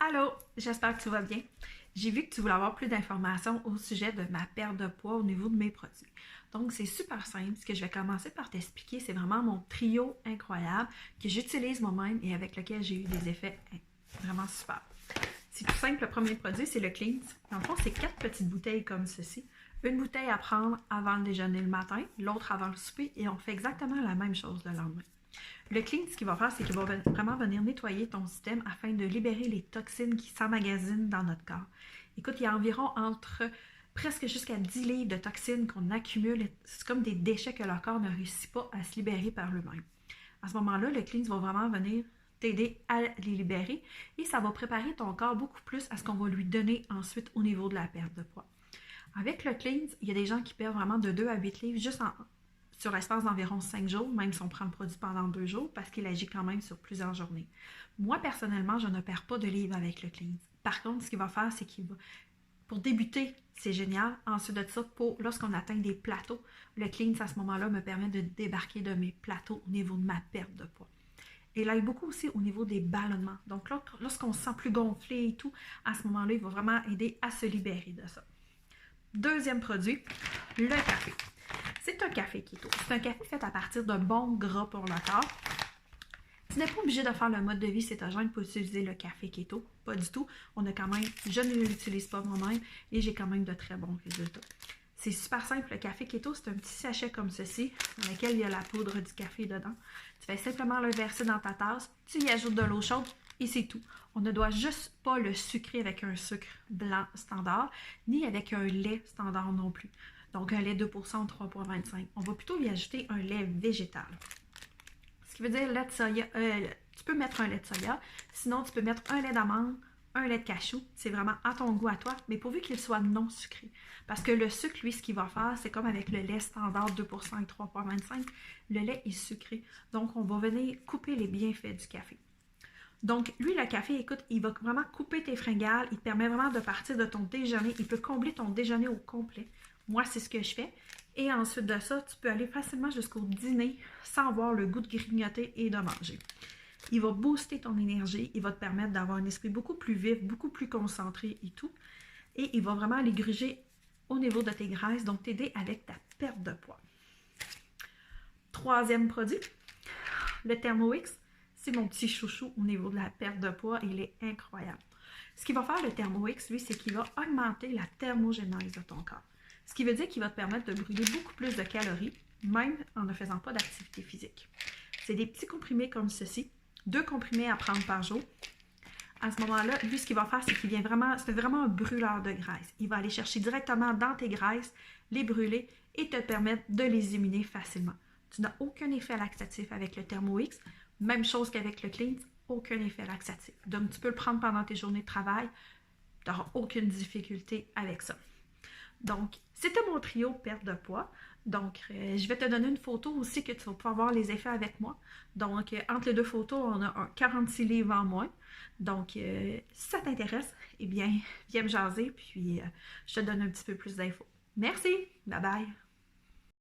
Allô, j'espère que tu vas bien. J'ai vu que tu voulais avoir plus d'informations au sujet de ma perte de poids au niveau de mes produits. Donc, c'est super simple. Ce que je vais commencer par t'expliquer, c'est vraiment mon trio incroyable que j'utilise moi-même et avec lequel j'ai eu des effets vraiment super. C'est tout simple, le premier produit, c'est le Cleanse. Dans le fond, c'est 4 petites bouteilles comme ceci. Une bouteille à prendre avant le déjeuner le matin, l'autre avant le souper, et on fait exactement la même chose le lendemain. Le clean, ce qu'il va faire, c'est qu'il va vraiment venir nettoyer ton système afin de libérer les toxines qui s'emmagasinent dans notre corps. Écoute, il y a environ entre presque jusqu'à 10 livres de toxines qu'on accumule. C'est comme des déchets que le corps ne réussit pas à se libérer par lui-même. À ce moment-là, le clean va vraiment venir t'aider à les libérer et ça va préparer ton corps beaucoup plus à ce qu'on va lui donner ensuite au niveau de la perte de poids. Avec le clean, il y a des gens qui perdent vraiment de 2 à 8 livres juste sur l'espace d'environ 5 jours, même si on prend le produit pendant 2 jours, parce qu'il agit quand même sur plusieurs journées. Moi, personnellement, je ne perds pas de livres avec le Cleanse. Par contre, ce qu'il va faire, c'est qu'il va, pour débuter, c'est génial. Ensuite de ça, lorsqu'on atteint des plateaux, le Cleanse, à ce moment-là, me permet de débarquer de mes plateaux au niveau de ma perte de poids. Et il aide beaucoup aussi au niveau des ballonnements. Donc, lorsqu'on se sent plus gonflé et tout, à ce moment-là, il va vraiment aider à se libérer de ça. Deuxième produit, le café. C'est un café keto. C'est un café fait à partir de bons gras pour le corps. Tu n'es pas obligé de faire le mode de vie cétogène pour utiliser le café keto. Pas du tout. Je ne l'utilise pas moi-même et j'ai quand même de très bons résultats. C'est super simple. Le café keto, c'est un petit sachet comme ceci, dans lequel il y a la poudre du café dedans. Tu fais simplement le verser dans ta tasse, tu y ajoutes de l'eau chaude et c'est tout. On ne doit juste pas le sucrer avec un sucre blanc standard, ni avec un lait standard non plus. Donc un lait 2% ou 3,25. On va plutôt y ajouter un lait végétal. Ce qui veut dire lait de soya. Tu peux mettre un lait de soya, sinon tu peux mettre un lait d'amande, un lait de cachou. C'est vraiment à ton goût à toi, mais pourvu qu'il soit non sucré. Parce que le sucre, lui, ce qu'il va faire, c'est comme avec le lait standard 2% et 3,25. Le lait est sucré. Donc on va venir couper les bienfaits du café. Donc, lui, le café, écoute, il va vraiment couper tes fringales. Il te permet vraiment de partir de ton déjeuner. Il peut combler ton déjeuner au complet. Moi, c'est ce que je fais. Et ensuite de ça, tu peux aller facilement jusqu'au dîner sans avoir le goût de grignoter et de manger. Il va booster ton énergie. Il va te permettre d'avoir un esprit beaucoup plus vif, beaucoup plus concentré et tout. Et il va vraiment aller gruger au niveau de tes graisses, donc t'aider avec ta perte de poids. Troisième produit, le Thermo-X. C'est mon petit chouchou au niveau de la perte de poids. Il est incroyable. Ce qu'il va faire le Thermo-X, lui, c'est qu'il va augmenter la thermogénèse de ton corps. Ce qui veut dire qu'il va te permettre de brûler beaucoup plus de calories, même en ne faisant pas d'activité physique. C'est des petits comprimés comme ceci. 2 comprimés à prendre par jour. À ce moment-là, lui, ce qu'il va faire, c'est qu'il vient vraiment, c'est vraiment un brûleur de graisse. Il va aller chercher directement dans tes graisses, les brûler et te permettre de les éliminer facilement. Tu n'as aucun effet laxatif avec le Thermo-X. Même chose qu'avec le Cleanse, aucun effet laxatif. Donc, tu peux le prendre pendant tes journées de travail. Tu n'auras aucune difficulté avec ça. Donc, c'était mon trio perte de poids. Donc, je vais te donner une photo aussi que tu vas pouvoir voir les effets avec moi. Donc, entre les deux photos, on a 46 livres en moins. Donc, si ça t'intéresse, eh bien, viens me jaser, puis je te donne un petit peu plus d'infos. Merci! Bye bye!